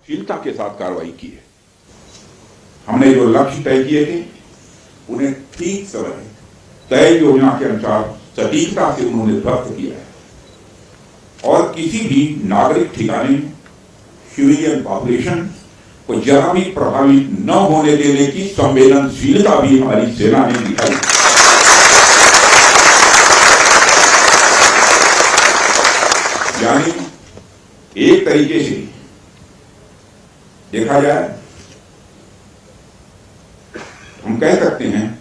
शीलता के साथ कार्रवाई की है। हमने जो लक्ष्य तय किए थे उन्हें ठीक समय तय योजना के अनुसार सटीकता से उन्होंने ध्वस्त किया है और किसी भी नागरिक ठिकाने सिविलियन पॉपुलेशन को जरा भी प्रभावित न होने देने की संवेदनशीलता भी हमारी सेना ने दिखाई। यानी एक तरीके से देखा जाए हम कह सकते हैं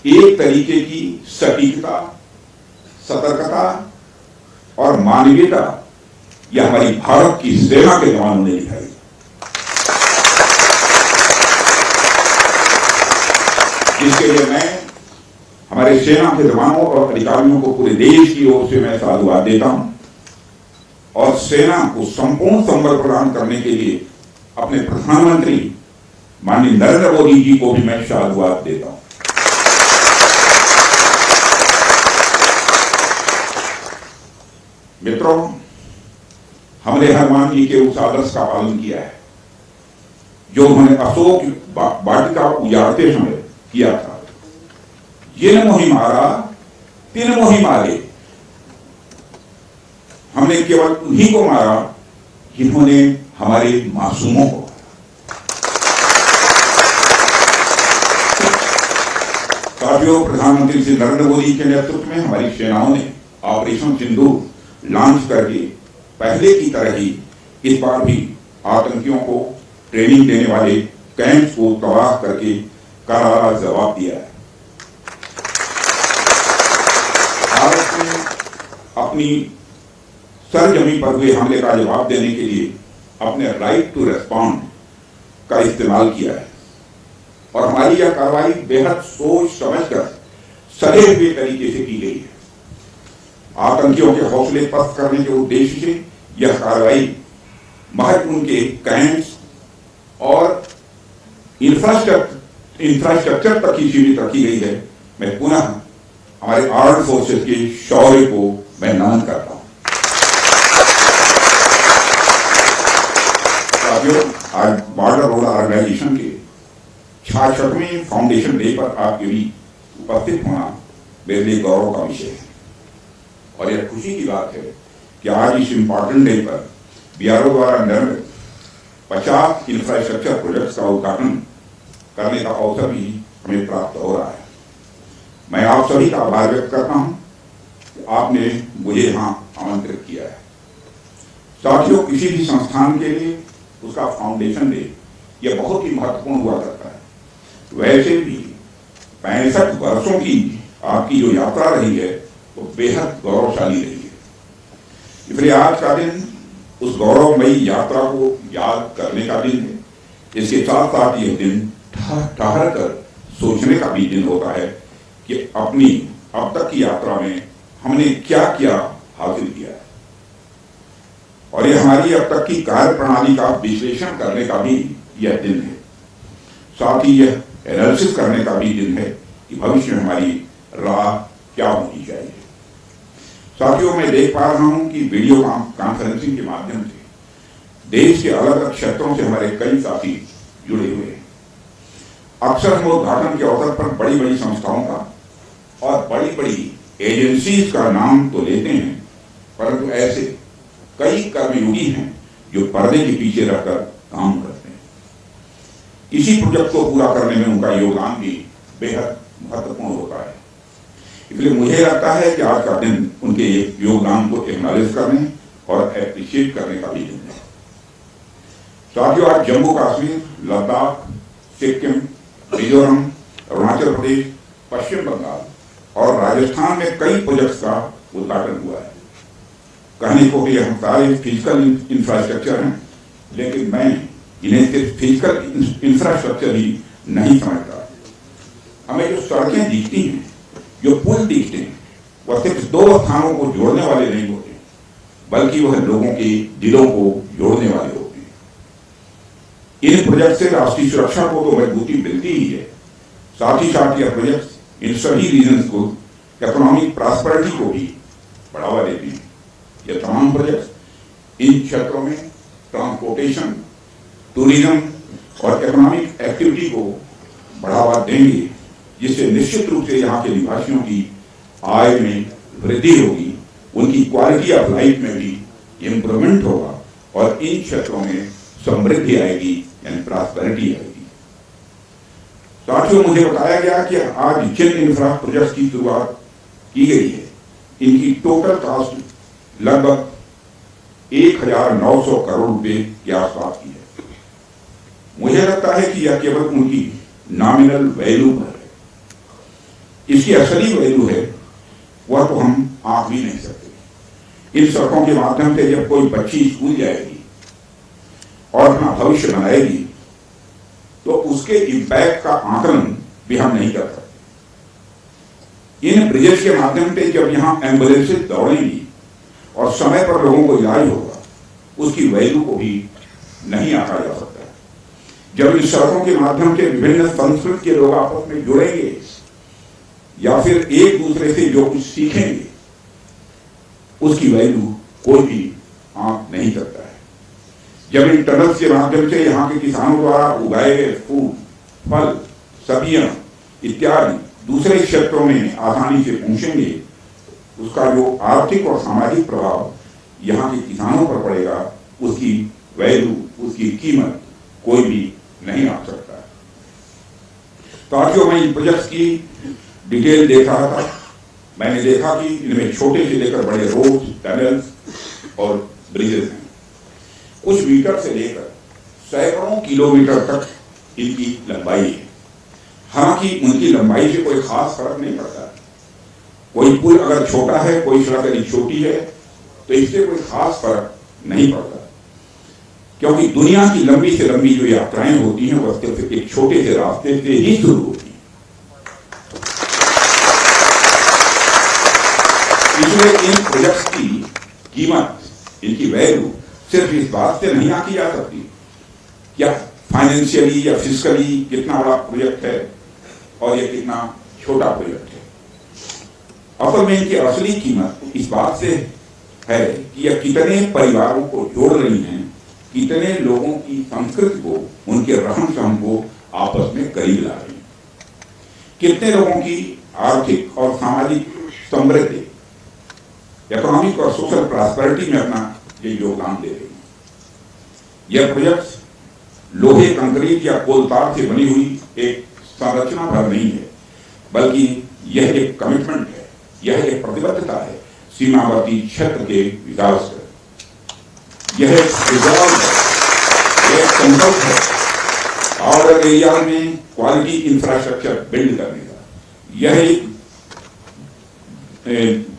एक तरीके की सटीकता, सतर्कता और मानवीयता यह हमारी भारत की सेना के जवानों ने दिखाई। इसके लिए मैं हमारे सेना के जवानों और अधिकारियों को पूरे देश की ओर से मैं साधुवाद देता हूं और सेना को संपूर्ण संबल प्रदान करने के लिए अपने प्रधानमंत्री माननीय नरेंद्र मोदी जी को भी मैं साधुवाद देता हूं। मित्रों, हमने हनुमान जी के उस आदर्श का पालन किया है जो उन्होंने अशोक वाटिका उजाड़ते समय किया था। जिन मोहि मारा तिन मोहि मारे। हमने केवल उन्हीं को मारा जिन्होंने हमारे मासूमों को। साथियों, प्रधानमंत्री श्री नरेंद्र मोदी के नेतृत्व में हमारी सेनाओं ने ऑपरेशन सिंदूर लॉन्च करके पहले की तरह ही इस बार भी आतंकियों को ट्रेनिंग देने वाले कैंप को तबाह करके करारा जवाब दिया है। भारत ने अपनी सरजमी पर हुए हमले का जवाब देने के लिए अपने राइट टू रेस्पॉन्ड का इस्तेमाल किया है और हमारी यह कार्रवाई बेहद सोच समझकर सड़े हुए तरीके से की गई है। आतंकियों के हौसले पस्त करने के उद्देश्य से यह कार्रवाई महज उनके कैंप्स और इंफ्रास्ट्रक्चर तक ही सीमित रखी गई है। मैं पुनः हमारे आर्म्ड फोर्सेस के शौर्य को मैं नमन करता हूं। आज बॉर्डर रोड ऑर्गेनाइजेशन के 66वें फाउंडेशन डे पर आपके भी उपस्थित होना मेरे लिए गौरव का विषय है और यह खुशी की बात है कि आज इस इंपॉर्टेंट डे पर बीआरओ द्वारा निर्मित 50 इंफ्रास्ट्रक्चर प्रोजेक्ट्स का उद्घाटन करने का अवसर भी हमें प्राप्त हो रहा है। मैं आप सभी का आभार व्यक्त करता हूं कि आपने मुझे यहां आमंत्रित किया है। साथियों, किसी भी संस्थान के लिए उसका फाउंडेशन डे यह बहुत ही महत्वपूर्ण हुआ करता है। वैसे भी 65 वर्षों की आपकी जो यात्रा रही है वो बेहद गौरवशाली रही है। इसलिए आज का दिन उस गौरवमयी यात्रा को याद करने का दिन है। इसके साथ साथ यह दिन ठहर कर सोचने का भी दिन होता है कि अपनी अब तक की यात्रा में हमने क्या क्या हासिल किया है और यह हमारी अब तक की कार्य प्रणाली का विश्लेषण करने का भी यह दिन है। साथ ही यह एनालिसिस करने का भी दिन है कि भविष्य में हमारी राह क्या होनी चाहिए। साथियों, मैं देख पा रहा हूं कि वीडियो कॉन्फ्रेंसिंग के माध्यम से देश के अलग अलग क्षेत्रों से हमारे कई साथी जुड़े हुए हैं। अक्सर हम उद्घाटन के अवसर पर बड़ी बड़ी संस्थाओं का और बड़ी बड़ी एजेंसीज का नाम तो लेते हैं, परंतु ऐसे कई कर्मयोगी हैं जो पर्दे के पीछे रहकर काम करते हैं। इसी प्रोजेक्ट को पूरा करने में उनका योगदान भी बेहद महत्वपूर्ण होता है। इसलिए मुझे लगता है कि आज का दिन उनके योगदान को एक्नॉलेज करने और एप्रिशिएट करने का भी दिन है। साथियों, आज जम्मू कश्मीर, लद्दाख, सिक्किम, मिजोरम, अरुणाचल प्रदेश, पश्चिम बंगाल और राजस्थान में कई प्रोजेक्ट्स का उद्घाटन हुआ है। कहने को भी हम सारे फिजिकल इंफ्रास्ट्रक्चर हैं, लेकिन मैं इन्हें सिर्फ फिजिकल इंफ्रास्ट्रक्चर ही नहीं समझता। हमें जो सड़कें दिखती हैं, जो पुल दिखते हैं, वह सिर्फ दो स्थानों को जोड़ने वाले नहीं होते, बल्कि वह लोगों के दिलों को जोड़ने वाले होते हैं। इन प्रोजेक्ट से राष्ट्रीय सुरक्षा को तो मजबूती मिलती ही है, साथ ही साथ यह प्रोजेक्ट इन सभी रीजन्स को इकोनॉमिक प्रॉस्पेरिटी को भी बढ़ावा देते हैं। यह तमाम प्रोजेक्ट इन क्षेत्रों में ट्रांसपोर्टेशन, टूरिज्म और इकोनॉमिक एक्टिविटी को बढ़ावा देंगे, जिससे निश्चित रूप से यहाँ के निवासियों की आय में वृद्धि होगी, उनकी क्वालिटी ऑफ लाइफ में भी इम्प्रूवमेंट होगा और इन क्षेत्रों में समृद्धि आएगी, यानी प्रॉस्पेरिटी आएगी। साथियों, मुझे बताया गया कि आज जिन इंफ्रा प्रोजेक्ट की शुरुआत की गई है, इनकी टोटल कॉस्ट लगभग 1900 करोड़ रुपए के आसपास की है। मुझे लगता है कि यह केवल उनकी नॉमिनल वैल्यू पर है। इसकी असली वैल्यू है वह तो हम आंक भी नहीं सकते। इन सड़कों के माध्यम से जब कोई बच्ची स्कूल जाएगी और अपना भविष्य बनाएगी, तो उसके इंपैक्ट का आकलन भी हम नहीं कर सकते। इन ब्रिजेस के माध्यम से जब यहां एम्बुलेंसेज दौड़ेंगी और समय पर लोगों को इलाज होगा, उसकी वैल्यू को भी नहीं आंका जा सकता। जब इन सड़कों के माध्यम से विभिन्न संस्कृति के लोग आपस में जुड़ेंगे या फिर एक दूसरे से जो कुछ सीखेंगे, उसकी वैल्यू कोई भी आंक नहीं करता है। जब इन टनल्स के माध्यम से यहाँ के किसानों द्वारा उगाए गए फूल, फल, सब्जियां इत्यादि दूसरे क्षेत्रों में आसानी से पहुंचेंगे, उसका जो आर्थिक और सामाजिक प्रभाव यहाँ के किसानों पर पड़ेगा, उसकी वैल्यू, उसकी कीमत कोई भी नहीं आ सकता। साथियों, मैं इन प्रोजेक्ट्स की डिटेल देख रहा था। मैंने देखा कि इनमें छोटे से लेकर बड़े रोड, टनल्स और ब्रिजेस हैं। कुछ मीटर से लेकर सैकड़ों किलोमीटर तक इनकी लंबाई है। हालांकि उनकी लंबाई से कोई खास फर्क नहीं पड़ता। कोई पुल अगर छोटा है, कोई सड़क यदि छोटी है, तो इससे कोई खास फर्क नहीं पड़ता, क्योंकि दुनिया की लंबी से लंबी जो यात्राएं होती हैं वह सिर्फ एक छोटे से रास्ते से ही शुरू होती हैं। इसलिए इन प्रोजेक्ट्स की कीमत, इनकी वैल्यू सिर्फ इस बात से नहीं आंकी जा सकती क्या फाइनेंशियली या फिजिकली कितना बड़ा प्रोजेक्ट है और यह कितना छोटा प्रोजेक्ट है। असल में इनकी असली कीमत इस बात से है कि यह कितने परिवारों को जोड़ रही हैं, कितने लोगों की संस्कृति को, उनके रहन सहन को आपस में करीब ला रही हैं, कितने लोगों की आर्थिक और सामाजिक समृद्धि, इकोनॉमिक और सोशल प्रॉस्पेरिटी में अपना ये योगदान दे रही है। यह प्रोजेक्ट लोहे, कंक्रीट या कोलतार से बनी हुई एक संरचना भर नहीं है, बल्कि यह एक कमिटमेंट है, यह एक प्रतिबद्धता है सीमावर्ती क्षेत्र के विकास का। यह एक रिजॉल्व है, यह एक संकल्प है बॉर्डर एरिया में क्वालिटी इंफ्रास्ट्रक्चर बिल्ड करने का। यह एक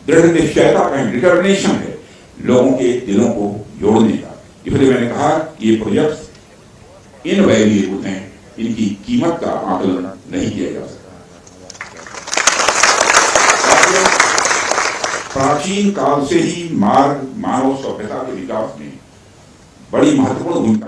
दृढ़ निश्चयता का डिटर्मिनेशन है लोगों के दिलों को जोड़ने का। इसलिए मैंने कहा कि ये प्रोजेक्ट इन वैल्यूएबल हैं, इनकी कीमत का आकलन नहीं किया जा सकता। प्राचीन काल से ही मार्ग मानव सभ्यता के विकास में बड़ी महत्वपूर्ण भूमिका